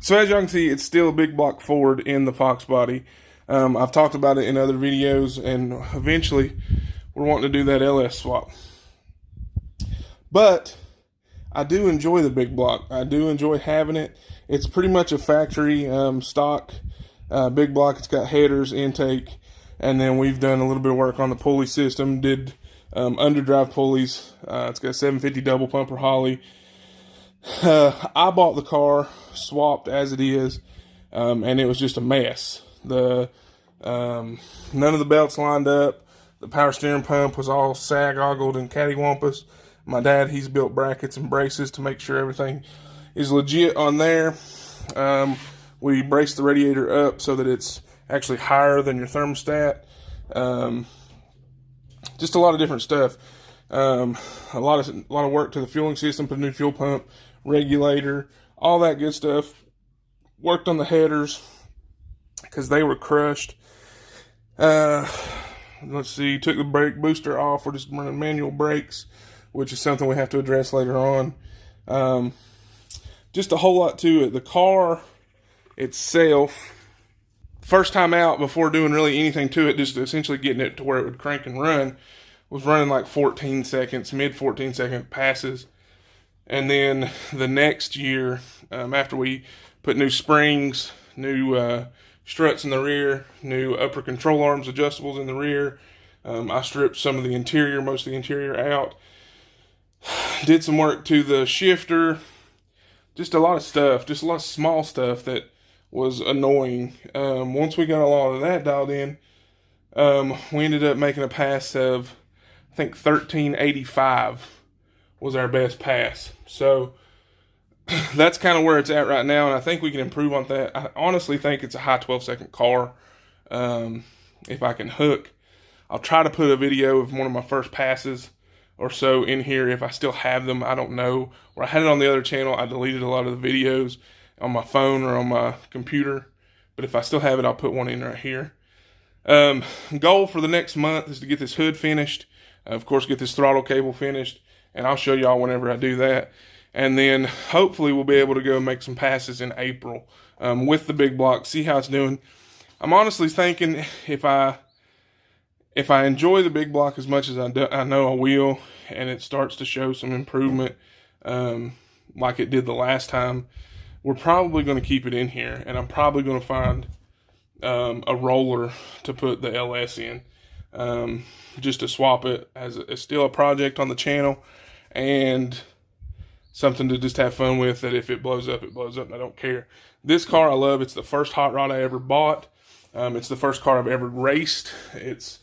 So as y'all can see, it's still a big block Ford in the Foxbody. I've talked about it in other videos, and eventually we're wanting to do that LS swap. But I do enjoy the big block. I do enjoy having it. It's pretty much a factory stock big block. It's got headers, intake, and then we've done a little bit of work on the pulley system. Did underdrive pulleys. It's got a 750 double pumper Holly. I bought the car swapped as it is, and it was just a mess. None of the belts lined up. The power steering pump was all sag-oggled and cattywampus. My dad, he's built brackets and braces to make sure everything is legit on there. We braced the radiator up so that it's actually higher than your thermostat. Just a lot of different stuff. A lot of work to the fueling system, put a new fuel pump, regulator, all that good stuff. Worked on the headers because they were crushed. Let's see, took the brake booster off. We're just running manual brakes, which is something we have to address later on. Just a whole lot to it. The car itself, first time out before doing really anything to it, just essentially getting it to where it would crank and run, was running like 14 seconds, mid 14 second passes. And then the next year, after we put new springs, new struts in the rear, new upper control arms adjustables in the rear, I stripped some of the interior, most of the interior out. Did some work to the shifter. Just a lot of stuff, just a lot of small stuff that was annoying. Once we got a lot of that dialed in, we ended up making a pass of, I think 1385 was our best pass. So that's kind of where it's at right now, and I think we can improve on that. I honestly think it's a high 12-second car. If I can hook, I'll try to put a video of one of my first passes or so in here if I still have them. I don't know. Where I had it on the other channel, I deleted a lot of the videos on my phone or on my computer. But if I still have it, I'll put one in right here. Goal for the next month is to get this hood finished. Of course, get this throttle cable finished. And I'll show y'all whenever I do that. And then hopefully we'll be able to go make some passes in April with the big block, see how it's doing. I'm honestly thinking if I enjoy the big block as much as I know I will, and it starts to show some improvement like it did the last time, we're probably going to keep it in here. And I'm probably going to find a roller to put the LS in, just to swap it as it's still a project on the channel and something to just have fun with, that if it blows up, it blows up, and I don't care. This car I love. It's the first hot rod I ever bought. It's the first car I've ever raced. It's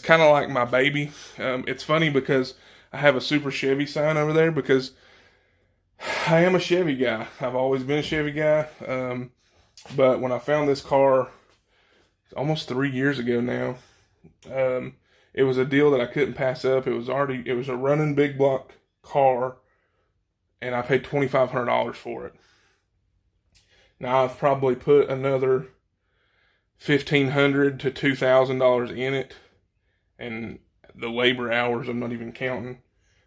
kind of like my baby. It's funny because I have a Super Chevy sign over there because I am a Chevy guy. I've always been a Chevy guy. But when I found this car almost 3 years ago now, it was a deal that I couldn't pass up. It was a running big block car, and I paid $2,500 for it. Now I've probably put another $1,500 to $2,000 in it, and the labor hours I'm not even counting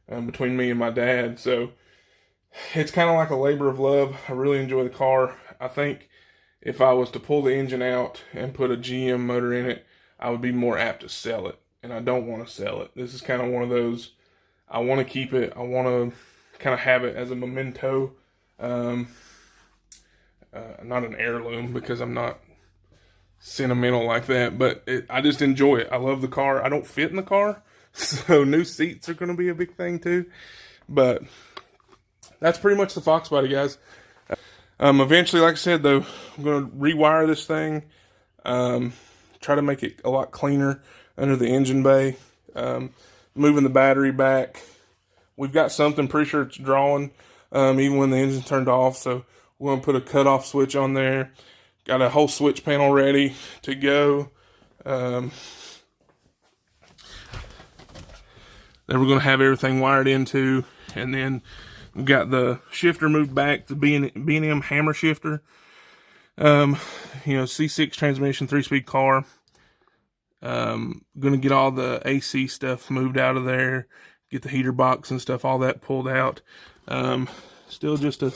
between me and my dad. So it's kind of like a labor of love. I really enjoy the car. I think if I was to pull the engine out and put a GM motor in it, I would be more apt to sell it, and I don't want to sell it. This is kind of one of those, I want to keep it. I want to kind of have it as a memento, not an heirloom because I'm not sentimental like that, but I just enjoy it. I love the car. I don't fit in the car, so new seats are going to be a big thing too. But that's pretty much the Foxbody, guys. Eventually, like I said, though, I'm going to rewire this thing, try to make it a lot cleaner under the engine bay, moving the battery back. We've got something, pretty sure it's drawing, even when the engine's turned off, so we're going to put a cutoff switch on there. Got a whole switch panel ready to go. Then we're going to have everything wired into, and then we've got the shifter moved back to B&M hammer shifter. C6 transmission, 3-speed car. Going to get all the AC stuff moved out of there. get the heater box and stuff, all that pulled out. Still just a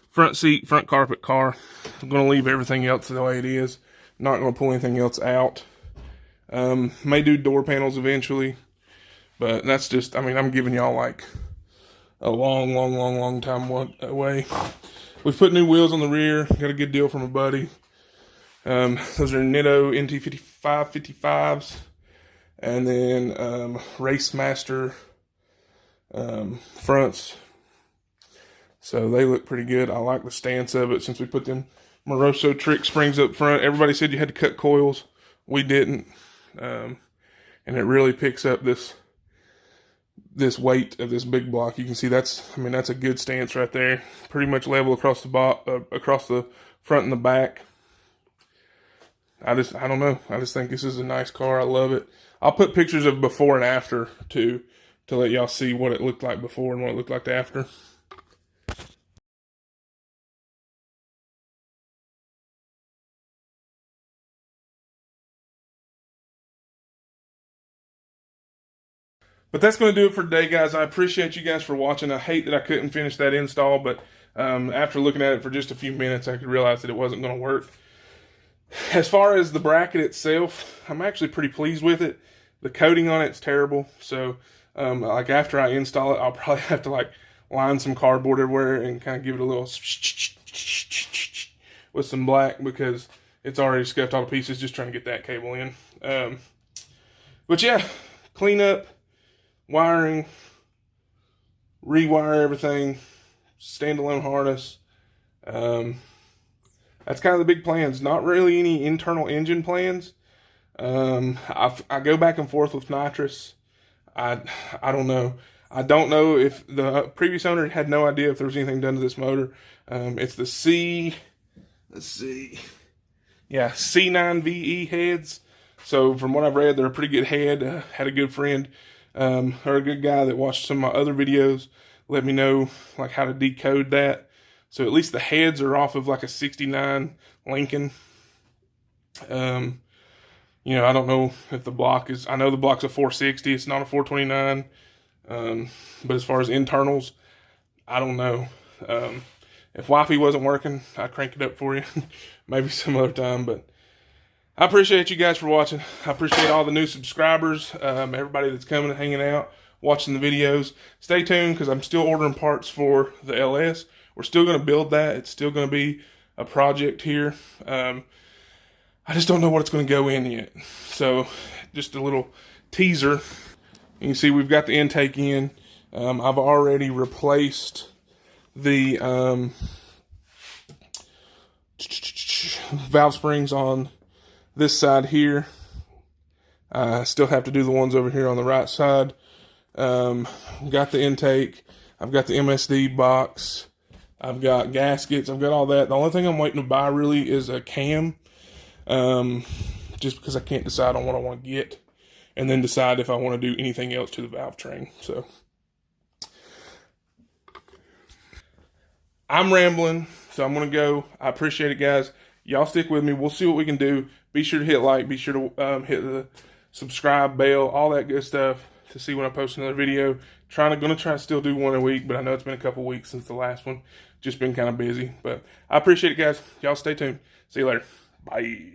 front seat, front carpet car. I'm going to leave everything else the way it is. Not going to pull anything else out. May do door panels eventually. But that's just, I mean, I'm giving y'all like a long time away. We've put new wheels on the rear. Got a good deal from a buddy. Those are Nitto NT5555s. And then Race Master fronts. So they look pretty good. I like the stance of it since we put them Moroso trick springs up front. Everybody said you had to cut coils. We didn't. And it really picks up this weight of this big block. You can see that's a good stance right there. Pretty much level across the front and the back. I don't know. I just think this is a nice car. I love it. I'll put pictures of before and after too, to let y'all see what it looked like before and what it looked like after. But that's going to do it for today, guys. I appreciate you guys for watching. I hate that I couldn't finish that install, but after looking at it for just a few minutes, I could realize that it wasn't going to work. As far as the bracket itself, I'm actually pretty pleased with it. The coating on it's terrible, so like after I install it, I'll probably have to like line some cardboard everywhere and kind of give it a little with some black because it's already scuffed all to pieces just trying to get that cable in. But yeah, clean up, wiring, rewire everything, standalone harness. That's kind of the big plans. Not really any internal engine plans. I go back and forth with nitrous. I don't know. I don't know if the previous owner had no idea if there was anything done to this motor. It's the C9VE heads. So from what I've read, they're a pretty good head. Had a good friend, or a good guy that watched some of my other videos, let me know like how to decode that. So at least the heads are off of like a 69 Lincoln. You know, I don't know if the block is, I know the block's a 460, it's not a 429. But as far as internals, I don't know. If Wi-Fi wasn't working, I'd crank it up for you. Maybe some other time, but I appreciate you guys for watching. I appreciate all the new subscribers, everybody that's coming and hanging out, watching the videos. Stay tuned because I'm still ordering parts for the LS. We're still going to build that. It's still going to be a project here. I just don't know what it's going to go in yet. So just a little teaser. You can see we've got the intake in. I've already replaced the valve springs on this side here. I still have to do the ones over here on the right side. Got the intake. I've got the MSD box. I've got gaskets. I've got all that. The only thing I'm waiting to buy really is a cam. Just because I can't decide on what I want to get. And then decide if I want to do anything else to the valve train. So I'm rambling. So I'm going to go. I appreciate it, guys. Y'all stick with me. We'll see what we can do. Be sure to hit like. Be sure to hit the subscribe bell. All that good stuff to see when I post another video. Gonna try to still do one a week, but I know it's been a couple weeks since the last one. Just been kind of busy, but I appreciate it, guys. Y'all stay tuned. See you later. Bye.